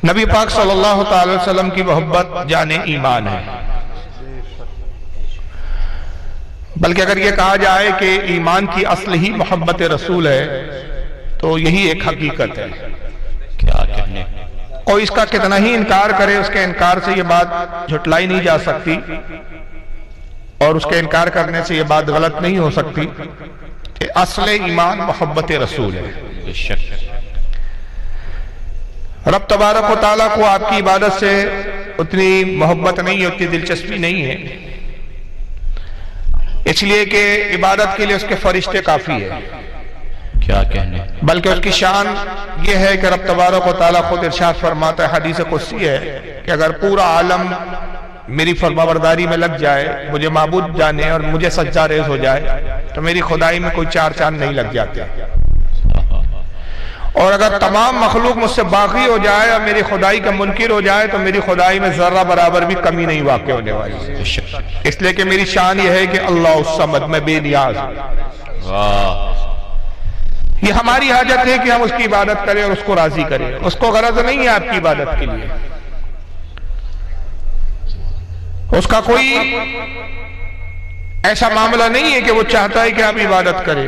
نبی پاک صلی اللہ تعالی وسلم کی محبت جان ایمان ہے، بلکہ اگر یہ کہا جائے کہ ایمان کی اصل ہی محبت رسول ہے تو یہی ایک حقیقت ہے۔ کیا کہنے، کوئی اس کا کتنا ہی انکار کرے، اس کے انکار سے یہ بات جھٹلائی نہیں جا سکتی، اور اس کے انکار کرنے سے یہ بات غلط نہیں ہو سکتی کہ اصل ایمان محبت رسول ہے۔ بے شک رب تبارک و تعالیٰ کو آپ کی عبادت سے اتنی محبت نہیں ہے، اتنی دلچسپی نہیں ہے، اس لیے کہ عبادت کے لیے اس کے فرشتے کافی ہے۔ کیا کہنے، بلکہ اس کی شان یہ ہے کہ رب تبارک و تعالیٰ خود ارشاد فرماتا ہے، حدیث قدسی ہے کہ اگر پورا عالم میری فرمانبرداری میں لگ جائے، مجھے معبود جانے اور مجھے سجدہ ریز ہو جائے تو میری خدائی میں کوئی چار چاند نہیں لگ جاتے، اور اگر تمام مخلوق مجھ سے باغی ہو جائے اور میری خدائی کا منکر ہو جائے تو میری خدائی میں ذرہ برابر بھی کمی نہیں واقع ہونے والی، بے شک اس لیے کہ میری شان یہ ہے کہ اللہ الصمد، میں بے نیاز ہوں۔ واہ، یہ ہماری حاجت ہے کہ ہم اس کی عبادت کریں اور اس کو راضی کریں، اس کو غرض نہیں ہے آپ کی عبادت کے لیے، اس کا کوئی ایسا معاملہ نہیں ہے کہ وہ چاہتا ہے کہ آپ عبادت کریں،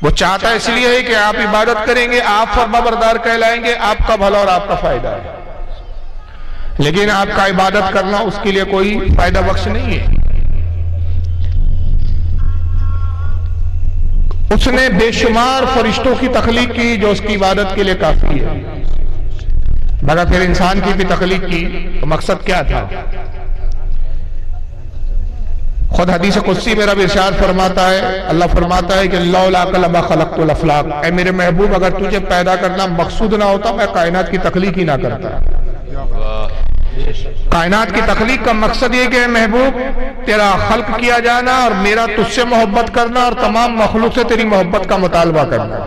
وہ چاہتا ہے اس لیے ہے کہ آپ عبادت کریں گے، آپ فرمانبردار کہلائیں گے، آپ کا بھلا اور آپ کا فائدہ ہے، لیکن آپ کا عبادت کرنا اس کے لیے کوئی فائدہ بخش نہیں ہے۔ اس نے بے شمار فرشتوں کی تخلیق کی جو اس کی عبادت کے لیے کافی ہے، مگر پھر انسان کی بھی تخلیق کی تو مقصد کیا تھا؟ خود حدیث قدسی میں رب ارشاد فرماتا ہے، اللہ فرماتا ہے کہ لولاک لما خلقت الافلاق، اے میرے محبوب اگر تجھے پیدا کرنا مقصود نہ ہوتا میں کائنات کی تخلیق ہی نہ کرتا۔ کائنات کی تخلیق کا مقصد یہ کہ اے محبوب تیرا خلق کیا جانا اور میرا تجھ سے محبت کرنا اور تمام مخلوق سے تیری محبت کا مطالبہ کرنا۔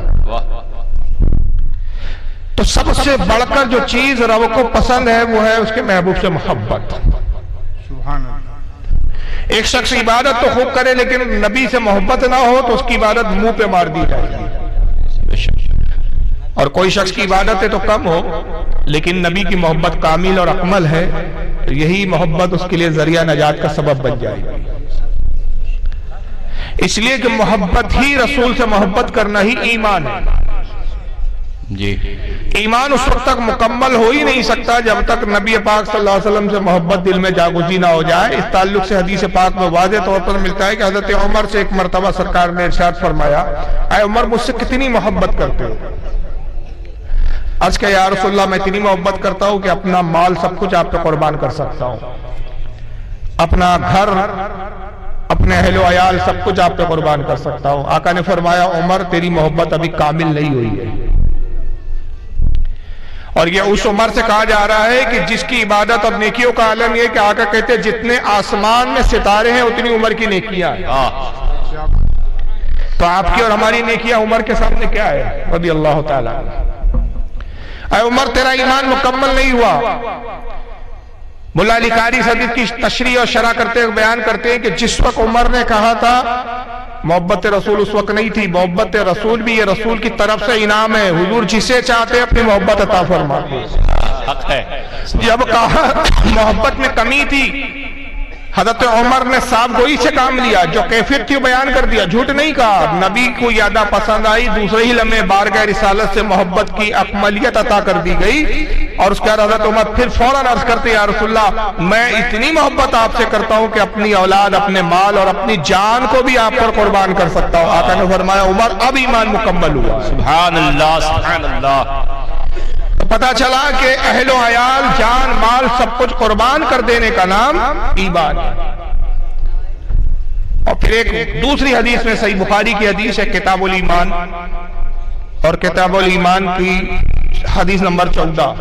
تو سب سے بڑھ کر جو چیز رب کو پسند ہے وہ ہے اس کے محبوب سے محبت۔ ایک شخص عبادت تو خوب کرے لیکن نبی سے محبت نہ ہو تو اس کی عبادت منہ پہ مار دی جائے گی، اور کوئی شخص کی عبادت تو کم ہو لیکن نبی کی محبت کامل اور اکمل ہے تو یہی محبت اس کے لیے ذریعہ نجات کا سبب بن جائے گی۔ اس لیے کہ محبت ہی رسول سے محبت کرنا ہی ایمان ہے۔ جی ایمان اس وقت تک مکمل ہو ہی نہیں سکتا جب تک نبی پاک صلی اللہ علیہ وسلم سے محبت دل میں جاگزی نہ ہو جائے۔ اس تعلق سے حدیث پاک میں واضح طور پر ملتا ہے کہ حضرت عمر سے ایک مرتبہ سرکار نے ارشاد فرمایا، اے عمر مجھ سے کتنی محبت کرتے ہو؟ عرض کہ یا رسول اللہ میں اتنی محبت کرتا ہوں کہ اپنا مال سب کچھ آپ پہ قربان کر سکتا ہوں، اپنا گھر، اپنے اہل و عیال سب کچھ آپ پہ قربان کر سکتا ہوں۔ آقا نے فرمایا عمر تیری محبت ابھی کامل نہیں ہوئی ہے، اور یہ اس عمر سے کہا جا رہا ہے کہ جس کی عبادت اور نیکیوں کا عالم یہ کہ آقا کہتے ہیں جتنے آسمان میں ستارے ہیں اتنی عمر کی نیکیاں ہیں۔ تو آپ کی اور ہماری نیکیاں عمر کے سامنے کیا ہے رضی اللہ تعالیٰ۔ اے عمر تیرا ایمان مکمل نہیں ہوا۔ ملا علی قاری حدیث کی تشریح اور شرح کرتے ہوئے بیان کرتے ہیں کہ جس وقت عمر نے کہا تھا محبت رسول اس وقت نہیں تھی، محبت رسول بھی یہ رسول کی طرف سے انعام ہے، حضور جسے چاہتے ہیں اپنی محبت عطا فرماتے ہیں۔ جب کہا محبت میں کمی تھی حضرت عمر نے صاحب گوئی سے کام لیا، جو کیفیت تھی بیان کر دیا، جھوٹ نہیں کہا۔ نبی کو یادہ پسند آئی، دوسرے ہی لمحے بارگاہ رسالت سے محبت کی اکملیت عطا کر دی گئی، اور اس کے بعد حضرت عمر پھر فوراً عرض کرتے یا رسول اللہ میں اتنی محبت آپ سے کرتا ہوں کہ اپنی اولاد، اپنے مال اور اپنی جان کو بھی آپ پر قربان کر سکتا ہوں۔ آقا نے فرمایا عمر اب ایمان مکمل ہوا۔ سبحان اللہ سبحان اللہ۔ پتہ چلا کہ اہل و عیال، جان، مال سب کچھ قربان کر دینے کا نام ایمان ہے۔ اور پھر ایک دوسری حدیث میں صحیح بخاری کی حدیث ہے کتاب الایمان، اور کتاب الایمان کی حدیث نمبر 14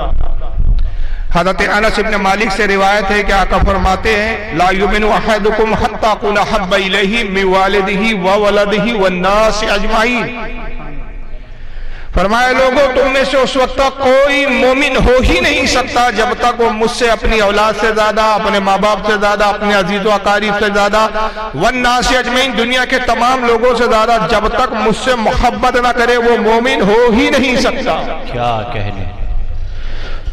حضرت انس بن مالک سے روایت ہے کہ آقا فرماتے ہیں لا یؤمن احدکم حتی اکون احب الیہ من والدہ وولدہ والناس اجمعین۔ فرمایا لوگوں تم میں سے اس وقت تک کوئی مومن ہو ہی نہیں سکتا جب تک وہ مجھ سے اپنی اولاد سے زیادہ، اپنے ماں باپ سے زیادہ، اپنے عزیز و اقارب سے زیادہ، والناس اجمعین دنیا کے تمام لوگوں سے زیادہ جب تک مجھ سے محبت نہ کرے وہ مومن ہو ہی نہیں سکتا۔ کیا کہنے۔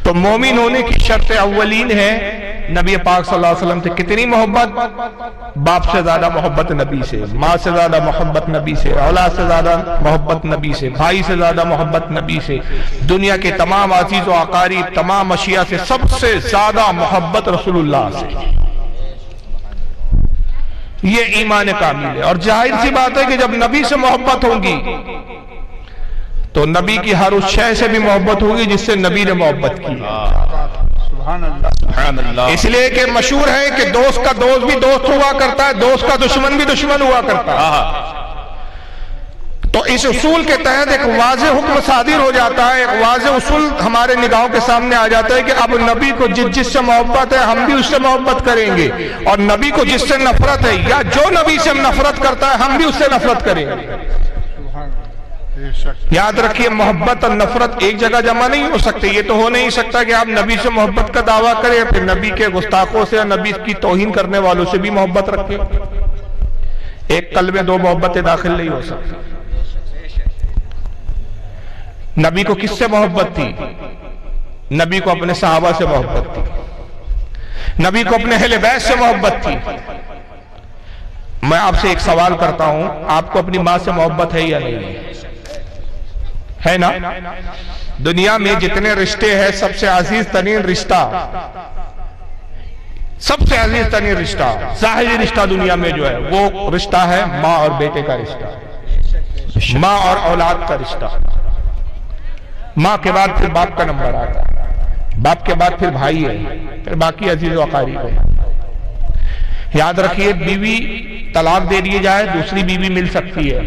تو مومن ہونے کی شرط اولین ہے نبی پاک صلی اللہ علیہ وسلم سے کتنی محبت؟ باپ سے زیادہ محبت نبی سے، ماں سے زیادہ محبت نبی سے، اولاد سے زیادہ محبت نبی سے، بھائی سے زیادہ محبت نبی سے، دنیا کے تمام عزیز و اقارب، تمام اشیاء سے سب سے زیادہ محبت رسول اللہ سے۔ یہ ایمان کامل ہے۔ اور ظاہر سی بات ہے کہ جب نبی سے محبت ہوگی تو نبی کی ہر اس شے سے بھی محبت ہوگی جس سے نبی نے محبت کی۔ سبحان اللہ۔ اس لیے کہ مشہور ہے کہ دوست کا دوست بھی دوست ہوا کرتا ہے، دوست کا دشمن بھی دشمن ہوا کرتا ہے۔ تو اس اصول کے تحت ایک واضح حکم صادر ہو جاتا ہے، ایک واضح اصول ہمارے نگاہوں کے سامنے آ جاتا ہے کہ اب نبی کو جس سے محبت ہے ہم بھی اس سے محبت کریں گے، اور نبی کو جس سے نفرت ہے یا جو نبی سے نفرت کرتا ہے ہم بھی اس سے نفرت کریں گے۔ یاد رکھیے محبت اور نفرت ایک جگہ جمع نہیں ہو سکتے۔ یہ تو ہو نہیں سکتا کہ آپ نبی سے محبت کا دعویٰ کریں پھر نبی کے گستاخوں سے یا نبی کی توہین کرنے والوں سے بھی محبت رکھیں۔ ایک قلب میں دو محبتیں داخل نہیں ہو سکتی۔ نبی کو کس سے محبت تھی؟ نبی کو اپنے صحابہ سے محبت تھی، نبی کو اپنے اہل بیت سے محبت تھی۔ میں آپ سے ایک سوال کرتا ہوں، آپ کو اپنی ماں سے محبت ہے یا نہیں ہے؟ نا؟ دنیا میں جتنے رشتے ہیں سب سے عزیز ترین رشتہ، سب سے عزیز ترین رشتہ، ظاہری رشتہ دنیا میں جو ہے وہ رشتہ ہے ماں اور بیٹے کا رشتہ، ماں اور اولاد کا رشتہ۔ ماں کے بعد پھر باپ کا نمبر آتا ہے، باپ کے بعد پھر بھائی ہے، پھر باقی عزیز و اقارب ہے۔ یاد رکھیے بیوی طلاق دے دی جائے دوسری بیوی مل سکتی ہے،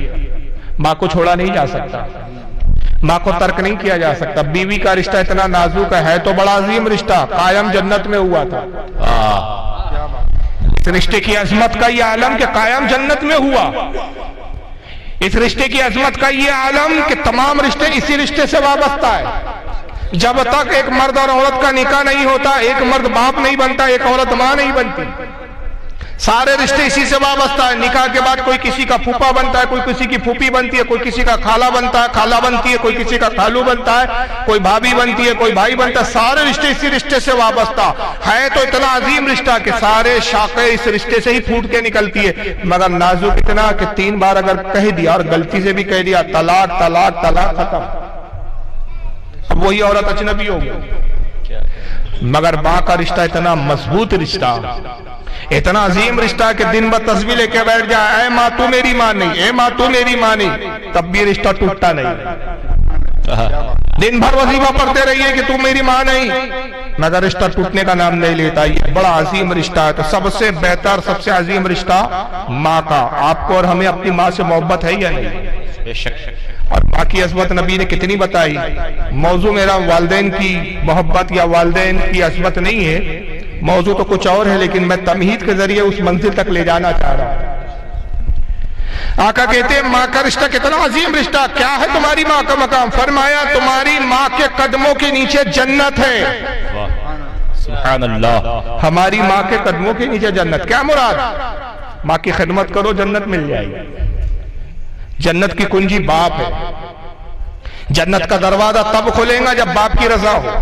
ماں کو چھوڑا نہیں جا سکتا، ماں کو ترک نہیں کیا جا سکتا۔ بیوی کا رشتہ اتنا نازک ہے تو بڑا عظیم رشتہ، قائم جنت میں ہوا تھا۔ اس رشتے کی عظمت کا یہ عالم کہ قائم جنت میں ہوا، اس رشتے کی عظمت کا یہ عالم کہ تمام رشتے اسی رشتے سے وابستہ ہے۔ جب تک ایک مرد اور عورت کا نکاح نہیں ہوتا، ایک مرد باپ نہیں بنتا، ایک عورت ماں نہیں بنتی، سارے رشتے اسی سے وابستہ ہے۔ نکاح کے بعد کوئی کسی کا پھوپھا بنتا ہے، کوئی کسی کی پھوپھی بنتی ہے، کوئی کسی کا خالہ بنتا ہے، خالہ بنتی ہے، کوئی کسی کا خالو بنتا ہے، کوئی بھابھی بنتی ہے، کوئی بھائی بنتا ہے، سارے رشتے اسی رشتے سے وابستہ ہے۔ تو اتنا عظیم رشتہ کہ سارے شاخیں اس رشتے سے ہی پھوٹ کے نکلتی ہے، مگر نازک اتنا کہ 3 بار اگر کہہ دیا اور غلطی سے بھی کہہ دیا طلاق طلاق طلاق ختم، اب وہی عورت اجنبی ہو گئی۔ مگر ماں کا رشتہ اتنا مضبوط رشتہ، اتنا عظیم رشتہ کہ دن بھر تسبیح لے کے بیٹھ جائے، اے ماں تو میری ماں نہیں، اے ماں تو میری ماں نہیں، تب بھی رشتہ ٹوٹتا نہیں۔ دن بھر وظیفہ پڑھتے رہیے کہ تو میری ماں نہیں، مگر رشتہ ٹوٹنے کا نام نہیں لیتا۔ یہ بڑا عظیم رشتہ ہے۔ تو سب سے بہتر سب سے عظیم رشتہ ماں کا۔ آپ کو اور ہمیں اپنی ماں سے محبت ہے یا نہیں؟ بے شک۔ اور ماں کی عظمت نبی نے کتنی بتائی۔ موضوع میرا والدین کی محبت یا والدین کی عظمت نہیں ہے، موضوع تو کچھ اور ہے، لیکن میں تمہید کے ذریعے اس منزل تک لے جانا چاہ رہا ہوں۔ آقا کہتے ہیں ماں کا رشتہ کتنا عظیم رشتہ، کیا ہے تمہاری ماں کا مقام؟ فرمایا تمہاری ماں کے قدموں کے نیچے جنت ہے۔ سبحان اللہ۔ ہماری ماں کے قدموں کے نیچے جنت، کیا مراد؟ ماں کی خدمت کرو جنت مل جائے گی۔ جنت کی کنجی باپ ہے، جنت کا دروازہ تب کھلے گا جب باپ کی رضا ہو۔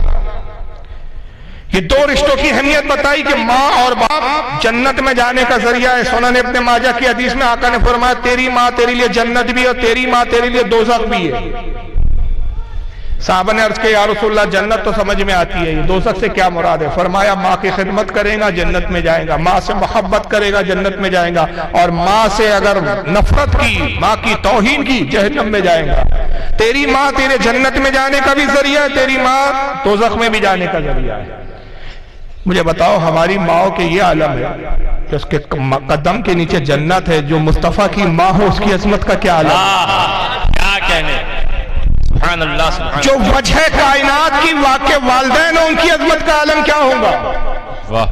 یہ 2 رشتوں کی اہمیت بتائی کہ ماں اور باپ جنت میں جانے کا ذریعہ ہے۔ سنن ابن ماجہ کی حدیث میں آقا نے فرمایا تیری ماں تیرے لیے جنت بھی ہے اور تیری ماں تیرے لیے دوزخ بھی ہے۔ صحابہ نے عرض کیا یا رسول اللہ جنت تو سمجھ میں آتی ہے، یہ دوزخ سے کیا مراد ہے؟ فرمایا ماں کی خدمت کرے گا جنت میں جائے گا، ماں سے محبت کرے گا جنت میں جائے گا، اور ماں سے اگر نفرت کی، ماں کی توہین کی، جہنم میں جائے گا۔ تیری ماں تیرے جنت میں جانے کا بھی ذریعہ ہے، تیری ماں دوزخ میں بھی جانے کا ذریعہ ہے۔ مجھے بتاؤ ہماری ماں کے یہ عالم ہے کہ اس کے قدم کے نیچے جنت ہے، جو مصطفیٰ کی ماں ہو اس کی عظمت کا کیا عالم ہے؟ کیا کہنے، سبحان اللہ سبحان جو وجہ کائنات کی واقع والدین ہیں ان کی عظمت کا عالم کیا ہوگا؟ واہ۔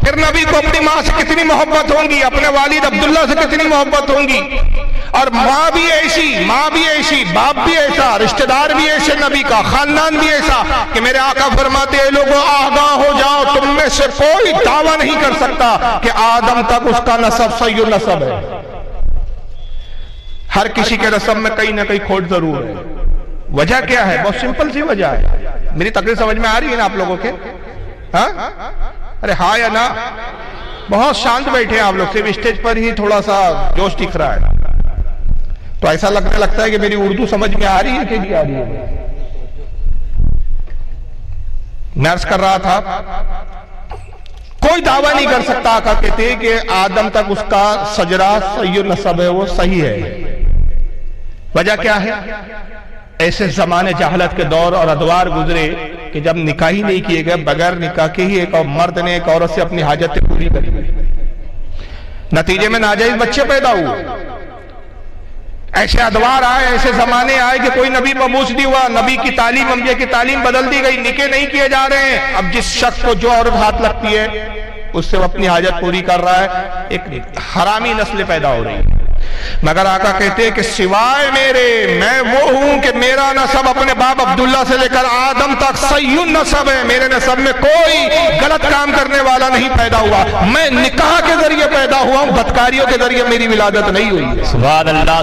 پھر نبی کو اپنی ماں سے کتنی محبت ہوگی، اپنے والد عبداللہ سے کتنی محبت ہوگی، اور ماں بھی ایسی، ماں بھی ایسی، باپ بھی ایسا، رشتہ دار بھی ایسے، نبی کا خاندان بھی ایسا کہ میرے آقا فرماتے ہیں لوگوں آگاہ ہو جاؤ، تم میں سے کوئی دعویٰ نہیں کر سکتا کہ آدم تک اس کا نسب صحیح نسب ہے۔ ہر کسی کے نسب میں کہیں نہ کہیں کھوٹ ضرور ہے۔ وجہ کیا ہے؟ بہت سمپل سی وجہ ہے. میری تقریر سمجھ میں آ رہی ہے نا آپ لوگوں کے؟ ہاں ارے ہاں یا نا؟ بہت شانت بیٹھے ہیں آپ لوگ، صرف اسٹیج پر ہی تھوڑا سا جوش دکھ رہا ہے. تو ایسا لگتا ہے کہ میری اردو سمجھ میں آ رہی ہے کہ نہیں آ رہی ہے؟ میں عرض کر رہا تھا کوئی دعویٰ نہیں کر سکتا، آقا کہتے ہیں کہ آدم تک اس کا سجرہ صحیح نسب ہے، وہ صحیح ہے. وجہ کیا ہے؟ ایسے زمانے جہالت کے دور اور ادوار گزرے کہ جب نکاح ہی نہیں کیے گئے، بغیر نکاح کے ہی ایک مرد نے ایک عورت سے اپنی حاجتیں پوری کری، نتیجے میں ناجائز بچے پیدا ہوئے. ایسے ادوار آئے، ایسے زمانے آئے کہ کوئی نبی مبعوث نہیں ہوا، نبی کی تعلیم، انبیاء کی تعلیم بدل دی گئی، نکاح نہیں کیے جا رہے ہیں. اب جس شخص کو جو عورت ہاتھ لگتی ہے اس سے وہ اپنی حاجت پوری کر رہا ہے، ایک حرامی نسل پیدا ہو رہی ہے. مگر آقا کہتے ہیں کہ سوائے میرے، میں وہ ہوں کہ میرا نسب اپنے باپ عبداللہ سے لے کر آدم تک صحیح نسب ہے، میرے نسب میں کوئی غلط کام کرنے والا نہیں پیدا ہوا. میں نکاح کے ذریعے پیدا ہوا ہوں، بدکاریوں کے ذریعے میری ولادت نہیں ہوئی. سبحان اللہ.